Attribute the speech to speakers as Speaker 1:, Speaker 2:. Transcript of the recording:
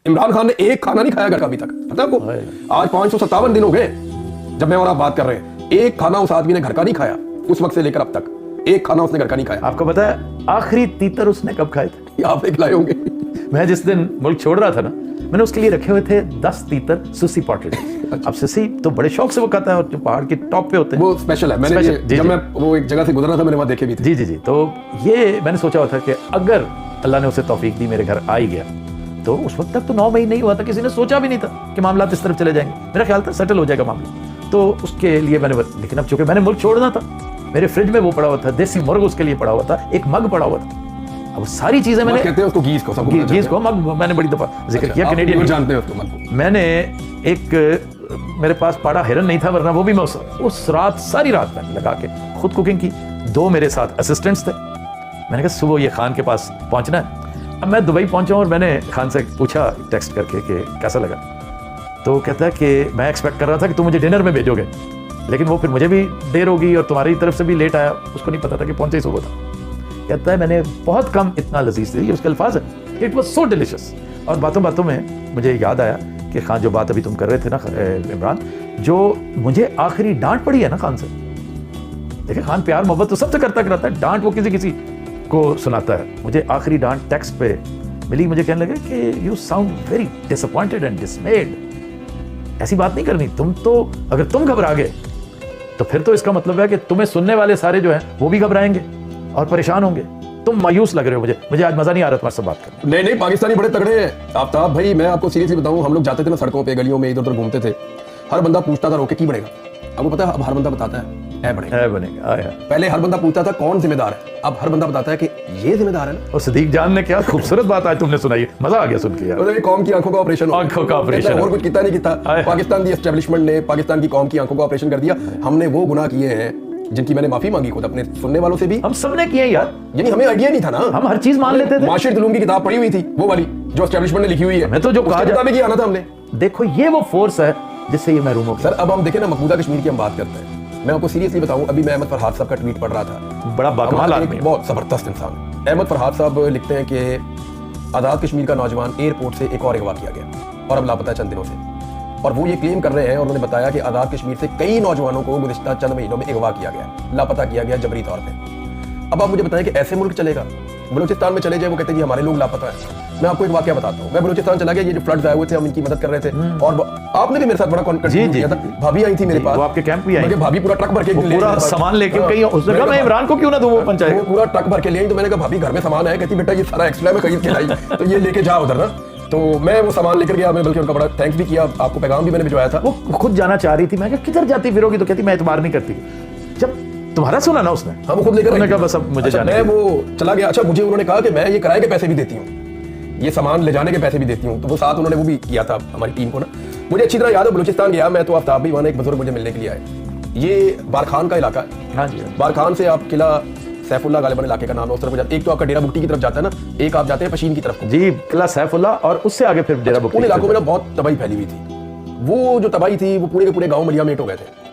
Speaker 1: इमरान खान ने एक खाना नहीं खाया घर का अभी तक, पता है आपको? आज 557 दिन हो गए जब मैं और आप बात कर रहे हैं, एक खाना उस आदमी ने घर का नहीं खाया। उस वक्त से लेकर अब तक एक खाना उसने घर का नहीं खाया।
Speaker 2: आपको पता है आखिरी तीतर उसने कब खाए थे?
Speaker 1: आप एक लाए होंगे।
Speaker 2: मैं जिस दिन मुल्क छोड़ रहा था ना, मैंने उसके लिए रखे हुए थे 10 तीतर सुसी पॉटेड। अब सुसी तो बड़े शौक से वो खाता है, और जो पहाड़ के टॉप पे होते हैं
Speaker 1: वो स्पेशल है। मैंने जब मैं वो एक जगह से गुजरा था, मैंने वहां देखे भी थे।
Speaker 2: जी। तो ये मैंने सोचा हुआ था कि अगर अल्लाह ने उसे तौफीक दी, मेरे घर आ ही गया, तो उस वक्त तक तो 9 महीने नहीं हुआ था, किसी ने सोचा भी नहीं था कि मामला इस तरफ चले जाएंगे। मेरा ख्याल था सेटल हो जाएगा मामला, तो उसके लिए मैंने, लेकिन अब चूंकि मैंने मुल्क छोड़ना था, मेरे फ्रिज में वो पड़ा हुआ था, देसी मुर्ग उसके लिए पड़ा हुआ था, एक मग पड़ा हुआ था। अब सारी चीजें मैंने,
Speaker 1: कहते हैं उसको गीज को, सबको
Speaker 2: गीज को मग, मैंने बड़ी दफा जिक्र किया, कैनेडियन
Speaker 1: जानते हैं उसको मग।
Speaker 2: मैंने एक, मेरे पास पाड़ा हिरन नहीं था, वरना वो भी मैं उस रात सारी रात मैंने लगा के खुद कुकिंग की। 2 मेरे साथ असिस्टेंट्स थे। मैंने कहा सुबह ये खान के पास पहुंचना है। अब मैं दुबई पहुंचा और मैंने खान से पूछा टेक्स्ट करके कि कैसा लगा, तो कहता है कि मैं एक्सपेक्ट कर रहा था कि तुम मुझे डिनर में भेजोगे, लेकिन वो फिर मुझे भी देर होगी और तुम्हारी तरफ से भी लेट आया, उसको नहीं पता था कि पहुंचे ही सुबह था। कहता है मैंने बहुत कम इतना लजीज थी, ये उसके अल्फाज है, इट वॉज सो डिलिशियस। और बातों बातों में मुझे याद आया कि खान, जो बात अभी तुम कर रहे थे ना इमरान, जो मुझे आखिरी डांट पड़ी है ना खान से, देखिए खान प्यार मोहब्बत तो सबसे करता है, डांट वो किसी किसी को सुनाता है। मुझे आखिरी डांट टेक्स्ट पे मिली, मुझे कहने लगे कि you sound very disappointed and डिसमेड। ऐसी बात नहीं करनी तुम, तो अगर तुम घबरा गए तो फिर तो इसका मतलब है कि तुम्हें सुनने वाले सारे जो हैं वो भी घबराएंगे और परेशान होंगे। तुम मायूस लग रहे हो, मुझे आज मजा नहीं आ रहा तुम्हारे से बात करने।
Speaker 1: नहीं, पाकिस्तानी बड़े तगड़े हैं आफ्ताब भाई। मैं आपको सीरियसली बताऊं, हम लोग जाते थे ना सड़कों पे, गलियों में, इधर उधर घूमते थे, हर बंदा पूछता था रोके की बनेगा। आपको पता है अब हर बंदा बताता है बनेगा। पहले हर बंदा पूछता था कौन जिम्मेदार है, अब हर बंदा बताता है कि ये जिम्मेदार है ना।
Speaker 2: और सदीक जान ने क्या खूबसूरत बात आज तुमने सुनाई, मजा आ गया सुन के यार।
Speaker 1: कौम की आंखों का ऑपरेशन, और कुछ कितना नहीं किता। पाकिस्तान की एस्टेब्लिशमेंट ने पाकिस्तान की कौम की आंखों का ऑपरेशन कर दिया। हमने वो गुनाह किए हैं जिनकी मैंने माफी मांगी खुद अपने सुनने वालों से भी।
Speaker 2: हम सबने किए यार,
Speaker 1: यानी हमें आइडिया नहीं था ना,
Speaker 2: हम हर चीज मान लेते थे।
Speaker 1: माशिर जुलूम की किताब पढ़ी हुई थी, वो वाली जो एस्टेब्लिशमेंट ने लिखी हुई है,
Speaker 2: मैं तो जो कहा
Speaker 1: किताबें किया ना था हमने।
Speaker 2: देखो ये वो फोर्स है जिससे ये महरूम हो गया।
Speaker 1: सर अब हम देखें ना, मकबूजा कश्मीर की हम बात करते हैं। मैं आपको सीरियसली बताऊं, अभी मैं अहमद फरहाद साहब का ट्वीट पढ़ रहा था,
Speaker 2: बड़ा बाकमाल आदमी,
Speaker 1: बहुत जबरदस्त इंसान। अहमद फरहाद साहब लिखते हैं कि आजाद कश्मीर का नौजवान एयरपोर्ट से एक और अगवा किया गया और अब लापता है चंद दिनों से। और वो ये क्लेम कर रहे हैं, और उन्होंने बताया कि आजाद कश्मीर से कई नौजवानों को गुज़िश्ता चंद महीनों में अगवा किया गया, लापता किया गया जबरी तौर पे। अब आप मुझे बताएं कि ऐसे मुल्क चलेगा? बलूचिस्तान में चले जाए, वो कहते हैं जी हमारे लोग लापता है। मैं आपको एक वाकया बताता हूँ। मैं बलूचिस्तान चला गया, ये जो फ्लड्स आए हुए थे हम इनकी मदद कर रहे थे, और आपने भी मेरे साथ बड़ा कॉन्टेक्ट किया था। भाभी आई थी मेरे पास,
Speaker 2: आपके कैंप भी आई,
Speaker 1: भाभी पूरा ट्रक भर के
Speaker 2: पूरा सामान लेके कहीं, उसने कहा मैं इमरान को क्यों ना दूं वो पंचायत,
Speaker 1: वो पूरा ट्रक भर के ले आई। तो मैंने कहा भाभी घर में सामान है, कहती बेटा ये सारा एक्स्ट्रा में खरीद के लाई, तो ये लेके जाओ उधर ना। तो मैं वो सामान लेकर गया, मैं बल्कि उनका बड़ा थैंक्स भी किया, आपको पैगाम भी मैंने भिजवाया था।
Speaker 2: वो खुद जाना चाह रही थी, मैं कहा किधर जाती फिरोगी, तो कहती मैं एतबार नहीं करती। जब तुम्हारा सुना ना उसने,
Speaker 1: हाँ वो खुद लेकर
Speaker 2: कहा बस अब मुझे जाने,
Speaker 1: मैं वो चला गया। अच्छा मुझे उन्होंने कहा कि मैं ये किराए के पैसे भी देती हूँ, ये सामान ले जाने के पैसे भी देती हूँ। तो वो साथ उन्होंने वो भी किया था हमारी टीम को ना। मुझे अच्छी तरह याद है, बलूचिस्तान गया मैं तो आफ्ताब भी, वहाँ एक बुजुर्ग मुझे मिलने के लिए आए। ये बारखान का इलाका है।
Speaker 2: हाँ जी,
Speaker 1: बारखान से आप किला सैफुल्ला गालिबन इलाके का नाम है, उस तरफ जाते, एक तो आपका डेरा बुट्टी की तरफ जाता है ना, एक आप जाते हैं पशीन की तरफ
Speaker 2: जी, किला सैफुल्ला, और उससे आगे फिर डेरा बुट्टी।
Speaker 1: उन इलाकों में ना बहुत तबाही फैली हुई थी। वो जो तबाही थी वो पूरे के पूरे गाँव मलिया मेट हो गए थे।